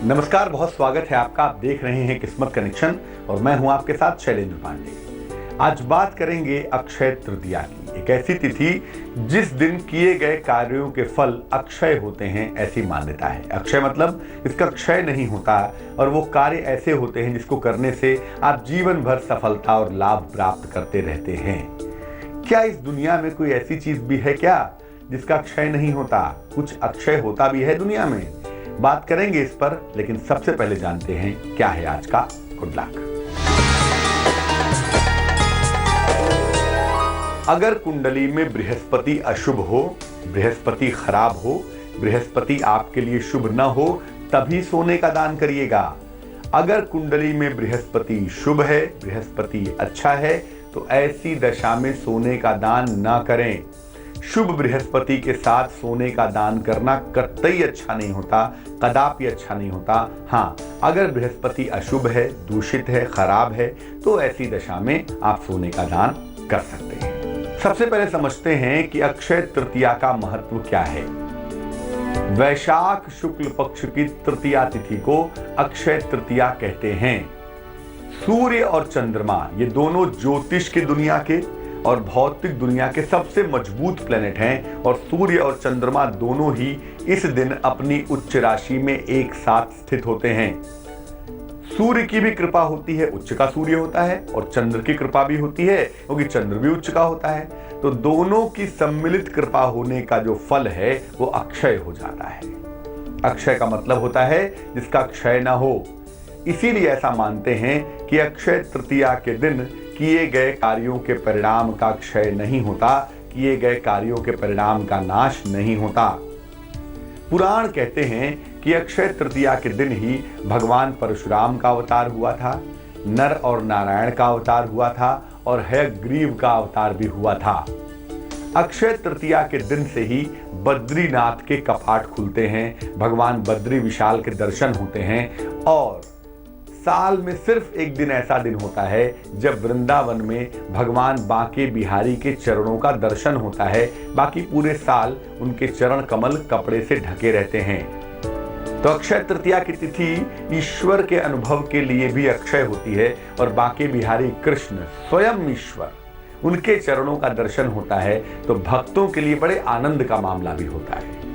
नमस्कार, बहुत स्वागत है आपका। आप देख रहे हैं किस्मत कनेक्शन और मैं हूं आपके साथ शैलेंद्र पांडे। आज बात करेंगे अक्षय तृतीया की, एक ऐसी तिथि जिस दिन किए गए कार्यों के फल अक्षय होते हैं, ऐसी मान्यता है। अक्षय मतलब इसका क्षय नहीं होता और वो कार्य ऐसे होते हैं जिसको करने से आप जीवन भर सफलता और लाभ प्राप्त करते रहते हैं। क्या इस दुनिया में कोई ऐसी चीज भी है क्या जिसका क्षय नहीं होता? कुछ अक्षय होता भी है दुनिया में, बात करेंगे इस पर, लेकिन सबसे पहले जानते हैं क्या है आज का गुड लक। अगर कुंडली में बृहस्पति अशुभ हो, बृहस्पति खराब हो, बृहस्पति आपके लिए शुभ न हो, तभी सोने का दान करिएगा। अगर कुंडली में बृहस्पति शुभ है, बृहस्पति अच्छा है, तो ऐसी दशा में सोने का दान न करें। शुभ बृहस्पति के साथ सोने का दान करना कतई अच्छा नहीं होता, कदापि अच्छा नहीं होता। हाँ, अगर बृहस्पति अशुभ है, दूषित है, खराब है, तो ऐसी दशा में आप सोने का दान कर सकते हैं। सबसे पहले समझते हैं कि अक्षय तृतीया का महत्व क्या है। वैशाख शुक्ल पक्ष की तृतीया तिथि को अक्षय तृतीया कहते हैं। सूर्य और चंद्रमा ये दोनों ज्योतिष की दुनिया के और भौतिक दुनिया के सबसे मजबूत प्लेनेट हैं और सूर्य और चंद्रमा दोनों ही इस दिन अपनी उच्च राशि में एक साथ स्थित होते हैं। सूर्य की भी कृपा होती है, उच्च का सूर्य होता है, और चंद्र की कृपा भी होती है क्योंकि चंद्र भी उच्च का होता है। तो दोनों की सम्मिलित कृपा होने का जो फल है वो अक्षय हो जाता है। अक्षय का मतलब होता है जिसका क्षय ना हो। इसीलिए ऐसा मानते हैं कि अक्षय तृतीया के दिन किए गए कार्यों के परिणाम का क्षय नहीं होता, किए गए कार्यों के परिणाम का नाश नहीं होता। पुराण कहते हैं कि अक्षय तृतीया के दिन ही भगवान परशुराम का अवतार हुआ था, नर और नारायण का अवतार हुआ था और हयग्रीव का अवतार भी हुआ था। अक्षय तृतीया के दिन से ही बद्रीनाथ के कपाट खुलते हैं, भगवान बद्री विशाल के दर्शन होते हैं और साल में सिर्फ एक दिन ऐसा दिन होता है जब वृंदावन में भगवान बांके बिहारी के चरणों का दर्शन होता है। बाकी पूरे साल उनके चरण कमल कपड़े से ढके रहते हैं। तो अक्षय तृतीया की तिथि ईश्वर के अनुभव के लिए भी अक्षय होती है और बांके बिहारी कृष्ण स्वयं ईश्वर, उनके चरणों का दर्शन होता है तो भक्तों के लिए बड़े आनंद का मामला भी होता है।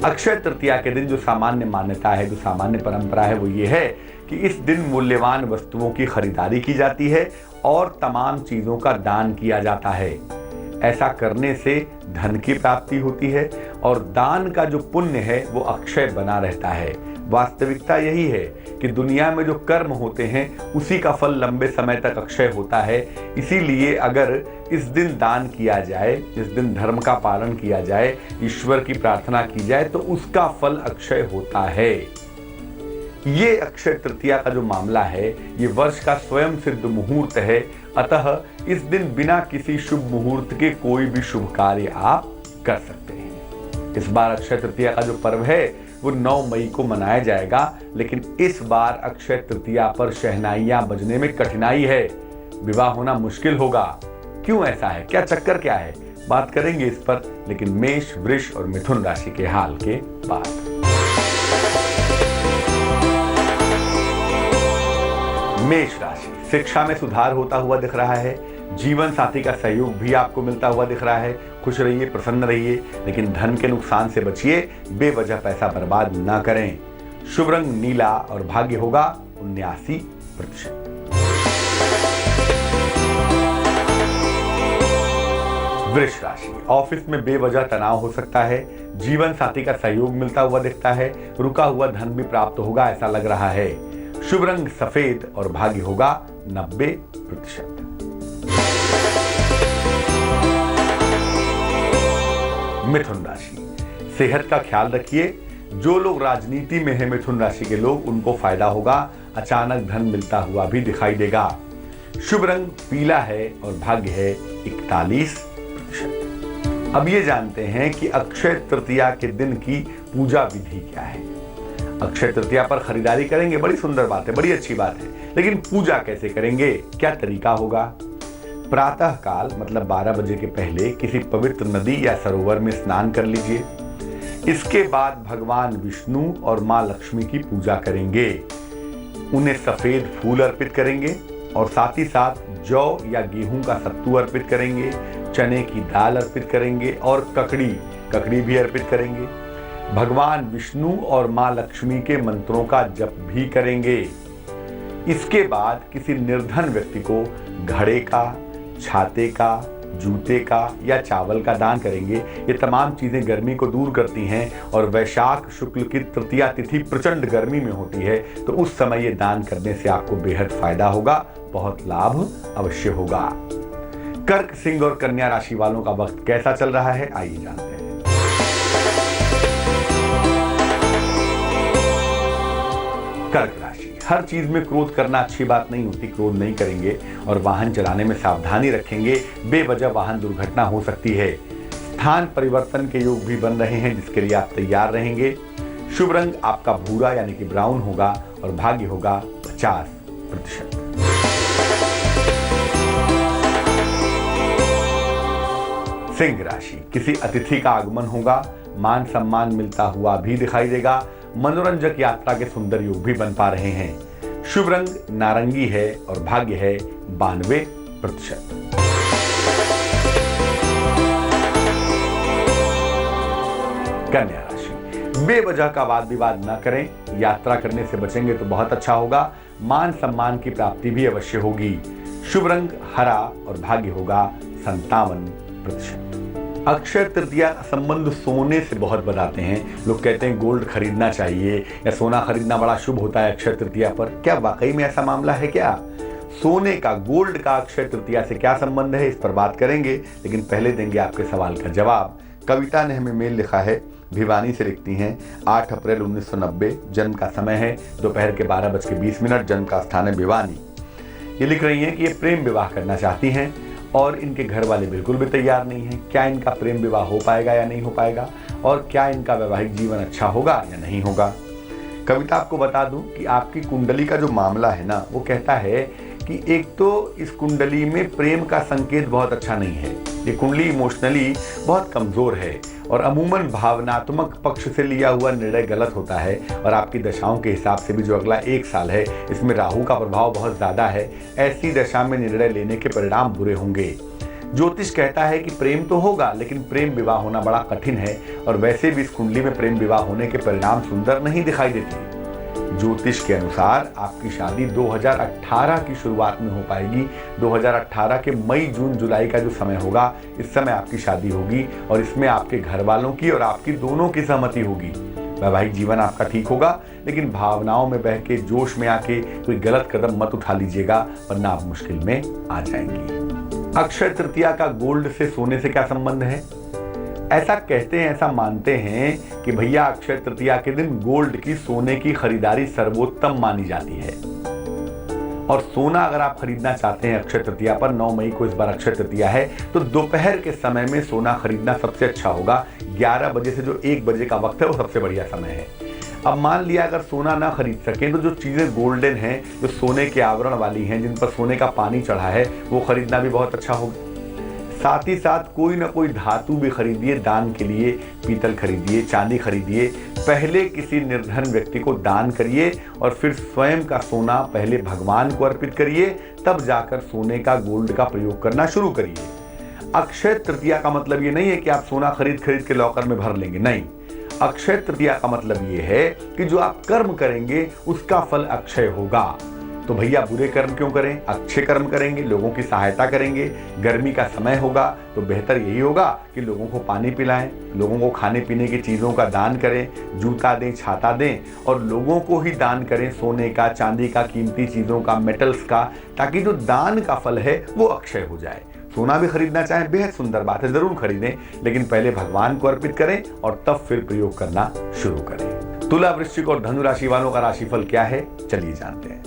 अक्षय तृतीया के दिन जो सामान्य मान्यता है, जो सामान्य परंपरा है, वो ये है कि इस दिन मूल्यवान वस्तुओं की खरीदारी की जाती है और तमाम चीजों का दान किया जाता है। ऐसा करने से धन की प्राप्ति होती है और दान का जो पुण्य है वो अक्षय बना रहता है। वास्तविकता यही है कि दुनिया में जो कर्म होते हैं उसी का फल लंबे समय तक अक्षय होता है। इसीलिए अगर इस दिन दान किया जाए, इस दिन धर्म का पालन किया जाए, ईश्वर की प्रार्थना की जाए, तो उसका फल अक्षय होता है। ये अक्षय तृतीया का जो मामला है ये वर्ष का स्वयं सिद्ध मुहूर्त है। अतः इस दिन बिना किसी शुभ मुहूर्त के कोई भी शुभ कार्य आप कर सकते हैं। इस बार अक्षय तृतीया का जो पर्व है वो 9 मई को मनाया जाएगा, लेकिन इस बार अक्षय तृतीया पर शहनाइयां बजने में कठिनाई है, विवाह होना मुश्किल होगा। क्यों ऐसा है, क्या चक्कर क्या है, बात करेंगे इस पर, लेकिन मेष, वृष और मिथुन राशि के हाल के बाद। मेष राशि, शिक्षा में सुधार होता हुआ दिख रहा है, जीवन साथी का सहयोग भी आपको मिलता हुआ दिख रहा है। खुश रहिए, प्रसन्न रहिए, लेकिन धन के नुकसान से बचिए, बेवजह पैसा बर्बाद ना करें। शुभ रंग नीला और भाग्य होगा 79%। वृष राशि, ऑफिस में बेवजह तनाव हो सकता है, जीवन साथी का सहयोग मिलता हुआ दिखता है, रुका हुआ धन भी प्राप्त होगा ऐसा लग रहा है। शुभ रंग सफेद और भाग्य होगा 90%। मिथुन राशि, सेहत का ख्याल रखिए। जो लोग राजनीति में है मिथुन राशि के लोग, उनको फायदा होगा, अचानक धन मिलता हुआ भी दिखाई देगा। शुभ रंग पीला है और भाग्य है 41%। अब ये जानते हैं कि अक्षय तृतीया के दिन की पूजा विधि क्या है। अक्षय तृतीया पर खरीदारी करेंगे, बड़ी सुंदर बात है, बड़ी अच्छी बात है, लेकिन पूजा कैसे करेंगे, क्या तरीका होगा? प्रातः काल मतलब 12 बजे के पहले किसी पवित्र नदी या सरोवर में स्नान कर लीजिए। इसके बाद भगवान विष्णु और मां लक्ष्मी की पूजा करेंगे। उन्हें सफेद फूल अर्पित करेंगे और साथ ही साथ जौ या गेहूं का सत्तू अर्पित करेंगे, चने की दाल अर्पित करेंगे और ककड़ी भी अर्पित करेंगे। भगवान विष्णु और मां लक्ष्मी के मंत्रों का जप भी करेंगे। इसके बाद किसी निर्धन व्यक्ति को घड़े का, छाते का, जूते का या चावल का दान करेंगे। ये तमाम चीजें गर्मी को दूर करती हैं और वैशाख शुक्ल की तृतीया तिथि प्रचंड गर्मी में होती है, तो उस समय ये दान करने से आपको बेहद फायदा होगा, बहुत लाभ अवश्य होगा। कर्क, सिंह और कन्या राशि वालों का वक्त कैसा चल रहा है, आइए जानते हैं। कर्क राशि, हर चीज में क्रोध करना अच्छी बात नहीं होती। क्रोध नहीं करेंगे और वाहन चलाने में सावधानी रखेंगे, बेवजह वाहन दुर्घटना हो सकती है। स्थान परिवर्तन के योग भी बन रहे हैं, जिसके लिए आप तैयार रहेंगे। शुभ रंग आपका भूरा यानी कि ब्राउन होगा और भाग्य होगा 50%। सिंह राशि, किसी अतिथि का आगमन होगा, मान सम्मान मिलता हुआ भी दिखाई देगा। मनोरंजक यात्रा के सुंदर योग भी बन पा रहे हैं। शुभ रंग नारंगी है और भाग्य है 92%। कन्या राशि, बेवजह का वाद विवाद न करें, यात्रा करने से बचेंगे तो बहुत अच्छा होगा। मान सम्मान की प्राप्ति भी अवश्य होगी। शुभ रंग हरा और भाग्य होगा 57%। अक्षय तृतीया का संबंध सोने से बहुत बताते हैं। लोग कहते हैं गोल्ड खरीदना चाहिए या सोना खरीदना बड़ा शुभ होता है अक्षय तृतीया पर। क्या वाकई में ऐसा मामला है क्या? सोने का, गोल्ड का अक्षय तृतीया से क्या संबंध है, इस पर बात करेंगे, लेकिन पहले देंगे आपके सवाल का जवाब। कविता ने हमें मेल लिखा है, भिवानी से लिखती हैं। 8 अप्रैल 1990 जन्म का समय है, दोपहर के 12:20, जन्म का स्थान है भिवानी। ये लिख रही हैं कि ये प्रेम विवाह करना चाहती हैं और इनके घर वाले बिल्कुल भी तैयार नहीं हैं। क्या इनका प्रेम विवाह हो पाएगा या नहीं हो पाएगा, और क्या इनका वैवाहिक जीवन अच्छा होगा या नहीं होगा। कविता, आपको बता दूं कि आपकी कुंडली का जो मामला है ना, वो कहता है कि एक तो इस कुंडली में प्रेम का संकेत बहुत अच्छा नहीं है। ये कुंडली इमोशनली बहुत कमजोर है और अमूमन भावनात्मक पक्ष से लिया हुआ निर्णय गलत होता है। और आपकी दशाओं के हिसाब से भी जो अगला 1 साल है, इसमें राहु का प्रभाव बहुत ज्यादा है। ऐसी दशा में निर्णय लेने के परिणाम बुरे होंगे। ज्योतिष कहता है कि प्रेम तो होगा, लेकिन प्रेम विवाह होना बड़ा कठिन है और वैसे भी इस कुंडली में प्रेम विवाह होने के परिणाम सुंदर नहीं दिखाई देते। ज्योतिष के अनुसार आपकी शादी 2018 की शुरुआत में हो पाएगी। 2018 के मई, जून, जुलाई का जो समय होगा, इस समय आपकी शादी होगी और इसमें आपके घर वालों की और आपकी दोनों की सहमति होगी। वैवाहिक जीवन आपका ठीक होगा, लेकिन भावनाओं में बह के, जोश में आके कोई गलत कदम मत उठा लीजिएगा, वरना आप मुश्किल में आ जाएंगी। अक्षय तृतीया का गोल्ड से, सोने से क्या संबंध है? ऐसा कहते हैं, ऐसा मानते हैं कि भैया अक्षय तृतीया के दिन गोल्ड की, सोने की खरीदारी सर्वोत्तम मानी जाती है। और सोना अगर आप खरीदना चाहते हैं अक्षय तृतीया पर, 9 मई को इस बार अक्षय तृतीया है, तो दोपहर के समय में सोना खरीदना सबसे अच्छा होगा। 11 बजे से जो 1 बजे का वक्त है, वो सबसे बढ़िया समय है। अब मान लिया अगर सोना ना खरीद सकें, तो जो चीज़ें गोल्डन हैं, जो सोने के आवरण वाली हैं, जिन पर सोने का पानी चढ़ा है, वो खरीदना भी बहुत अच्छा होगा। साथ ही साथ कोई ना कोई धातु भी खरीदिए दान के लिए। पीतल खरीदिए, चांदी खरीदिए। पहले किसी निर्धन व्यक्ति को दान करिए और फिर स्वयं का सोना पहले भगवान को अर्पित करिए, तब जाकर सोने का, गोल्ड का प्रयोग करना शुरू करिए। अक्षय तृतीया का मतलब ये नहीं है कि आप सोना खरीद के लॉकर में भर लेंगे, नहीं। अक्षय तृतीया का मतलब ये है कि जो आप कर्म करेंगे उसका फल अक्षय होगा। तो भैया बुरे कर्म क्यों करें, अच्छे कर्म करेंगे, लोगों की सहायता करेंगे। गर्मी का समय होगा तो बेहतर यही होगा कि लोगों को पानी पिलाएं, लोगों को खाने पीने की चीज़ों का दान करें, जूता दें, छाता दें, और लोगों को ही दान करें सोने का, चांदी का, कीमती चीज़ों का, मेटल्स का, ताकि जो दान का फल है वो अक्षय हो जाए। सोना भी खरीदना चाहें, बेहद सुंदर बात है, जरूर खरीदें, लेकिन पहले भगवान को अर्पित करें और तब फिर प्रयोग करना शुरू करें। तुला, वृश्चिक और धनु राशि वालों का राशिफल क्या है, चलिए जानते हैं।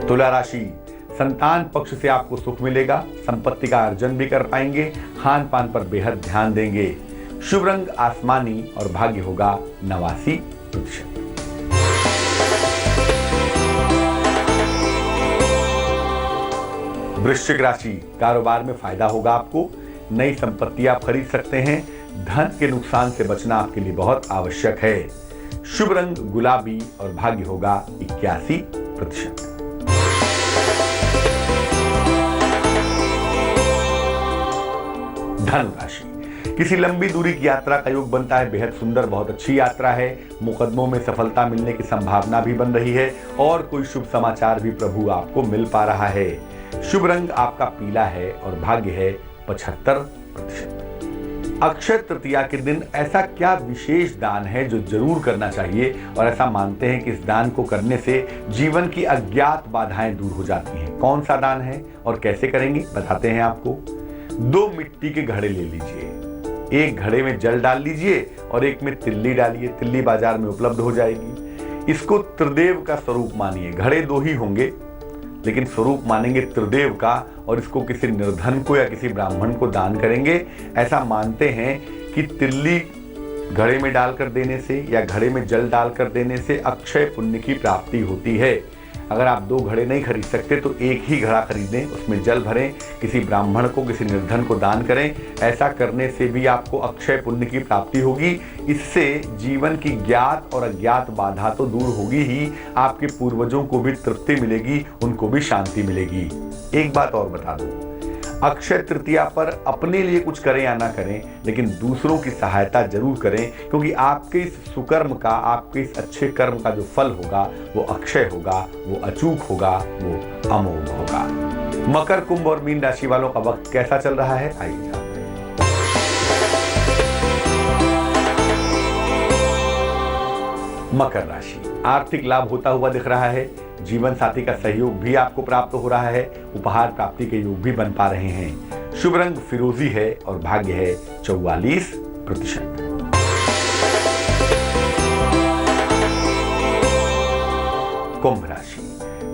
तुला राशि, संतान पक्ष से आपको सुख मिलेगा, संपत्ति का अर्जन भी कर पाएंगे, खान पान पर बेहद ध्यान देंगे। शुभ रंग आसमानी और भाग्य होगा 89%। वृश्चिक राशि, कारोबार में फायदा होगा आपको। नई संपत्ति आप खरीद सकते हैं। धन के नुकसान से बचना आपके लिए बहुत आवश्यक है। शुभ रंग गुलाबी और भाग्य होगा 81%। धनु राशि, किसी लंबी दूरी की यात्रा का योग बनता है। बेहद सुंदर, बहुत अच्छी यात्रा है। मुकदमों में सफलता मिलने की संभावना भी बन रही है और कोई शुभ समाचार भी प्रभु आपको मिल पा रहा है। शुभ रंग आपका पीला है और भाग्य है 75%। अक्षय तृतीया के दिन ऐसा क्या विशेष दान है जो जरूर करना चाहिए और ऐसा मानते हैं कि इस दान को करने से जीवन की अज्ञात बाधाएं दूर हो जाती हैं? कौन सा दान है और कैसे करेंगे, बताते हैं आपको। 2 मिट्टी के घड़े ले लीजिए। एक घड़े में जल डाल लीजिए और एक में तिल्ली डालिए। तिल्ली बाजार में उपलब्ध हो जाएगी। इसको त्रिदेव का स्वरूप मानिए। घड़े 2 ही होंगे लेकिन स्वरूप मानेंगे त्रिदेव का और इसको किसी निर्धन को या किसी ब्राह्मण को दान करेंगे। ऐसा मानते हैं कि तिल्ली घड़े में डालकर देने से या घड़े में जल डालकर देने से अक्षय पुण्य की प्राप्ति होती है। अगर आप 2 घड़े नहीं खरीद सकते तो एक ही घड़ा खरीदें, उसमें जल भरें, किसी ब्राह्मण को किसी निर्धन को दान करें। ऐसा करने से भी आपको अक्षय पुण्य की प्राप्ति होगी। इससे जीवन की ज्ञात और अज्ञात बाधा तो दूर होगी ही, आपके पूर्वजों को भी तृप्ति मिलेगी, उनको भी शांति मिलेगी। एक बात और बता दूं, अक्षय तृतीया पर अपने लिए कुछ करें या ना करें लेकिन दूसरों की सहायता जरूर करें, क्योंकि आपके इस सुकर्म का, आपके इस अच्छे कर्म का जो फल होगा वो अक्षय होगा, वो अचूक होगा, वो अमोघ होगा। मकर, कुंभ और मीन राशि वालों का वक्त कैसा चल रहा है, आइए जानते हैं। मकर राशि, आर्थिक लाभ होता हुआ दिख रहा है। जीवन साथी का सहयोग भी आपको प्राप्त हो रहा है। उपहार प्राप्ति के योग भी बन पा रहे हैं। शुभ रंग फिरोजी है और भाग्य है 44%। कुंभ राशि,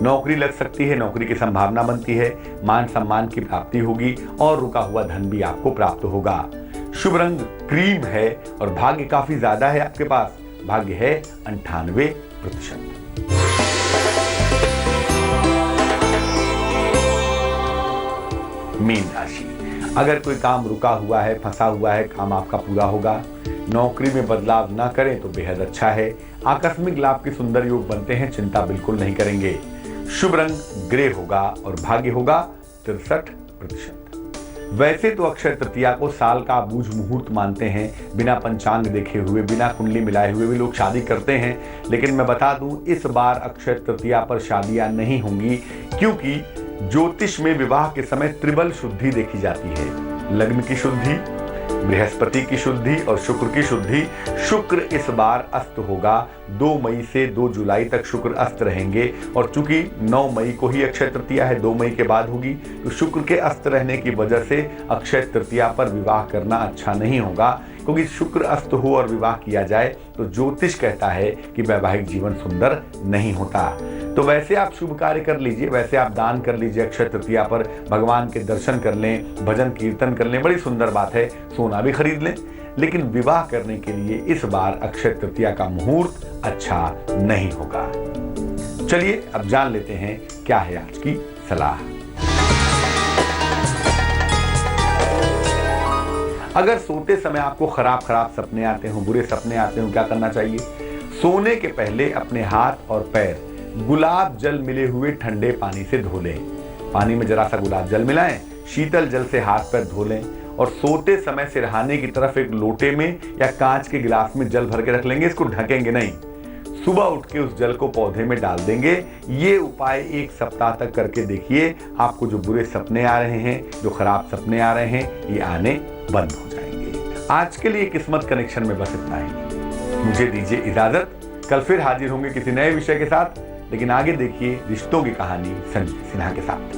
नौकरी लग सकती है, नौकरी की संभावना बनती है। मान सम्मान की प्राप्ति होगी और रुका हुआ धन भी आपको प्राप्त होगा। शुभ रंग क्रीम है और भाग्य काफी ज्यादा है आपके पास। भाग्य है 98%। मीन राशि, अगर कोई काम रुका हुआ है, फंसा हुआ है, काम आपका पूरा होगा। नौकरी में बदलाव ना करें तो बेहद अच्छा है। आकस्मिक लाभ के सुंदर योग बनते हैं, चिंता बिल्कुल नहीं करेंगे। शुभ रंग ग्रे होगा और भाग्य होगा 63%। वैसे तो अक्षय तृतीया को साल का बूझ मुहूर्त मानते हैं। बिना पंचांग देखे हुए, बिना कुंडली मिलाए हुए भी लोग शादी करते हैं, लेकिन मैं बता दूं इस बार अक्षय तृतीया पर शादियां नहीं होंगी, क्योंकि ज्योतिष में विवाह के समय त्रिबल शुद्धि देखी जाती है। लग्न की शुद्धि, बृहस्पति की शुद्धि और शुक्र की शुद्धि। शुक्र इस बार अस्त होगा। 2 मई से 2 जुलाई तक शुक्र अस्त रहेंगे और चूंकि 9 मई को ही अक्षय तृतीया है, 2 मई के बाद होगी, तो शुक्र के अस्त रहने की वजह से अक्षय तृतीया पर विवाह करना अच्छा नहीं होगा, क्योंकि शुक्र अस्त हो और विवाह किया जाए तो ज्योतिष कहता है कि वैवाहिक जीवन सुंदर नहीं होता। तो वैसे आप शुभ कार्य कर लीजिए, वैसे आप दान कर लीजिए अक्षय तृतीया पर, भगवान के दर्शन कर लें, भजन कीर्तन कर लें, बड़ी सुंदर बात है। सोना भी खरीद लें, लेकिन विवाह करने के लिए इस बार अक्षय तृतीया का मुहूर्त अच्छा नहीं होगा। चलिए अब जान लेते हैं क्या है आज की सलाह। अगर सोते समय आपको खराब सपने आते हो, बुरे सपने आते हो, क्या करना चाहिए? सोने के पहले अपने हाथ और पैर गुलाब जल मिले हुए ठंडे पानी से धो लें। पानी में जरा सा गुलाब जल मिलाएं, शीतल जल से हाथ पैर धो लें और सोते समय सिरहाने की तरफ एक लोटे में या कांच के गिलास में जल भर के रख लेंगे। इसको ढकेंगे नहीं। सुबह उठ के उस जल को पौधे में डाल देंगे। ये उपाय 1 सप्ताह तक करके देखिए, आपको जो बुरे सपने आ रहे हैं, जो खराब सपने आ रहे हैं, ये आने बंद हो जाएंगे। आज के लिए किस्मत कनेक्शन में बस इतना ही। मुझे दीजिए इजाजत। कल फिर हाजिर होंगे किसी नए विषय के साथ, लेकिन आगे देखिए रिश्तों की कहानी संजय सिन्हा के साथ।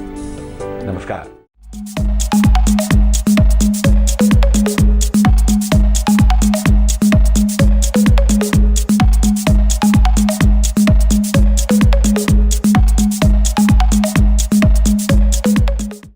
नमस्कार।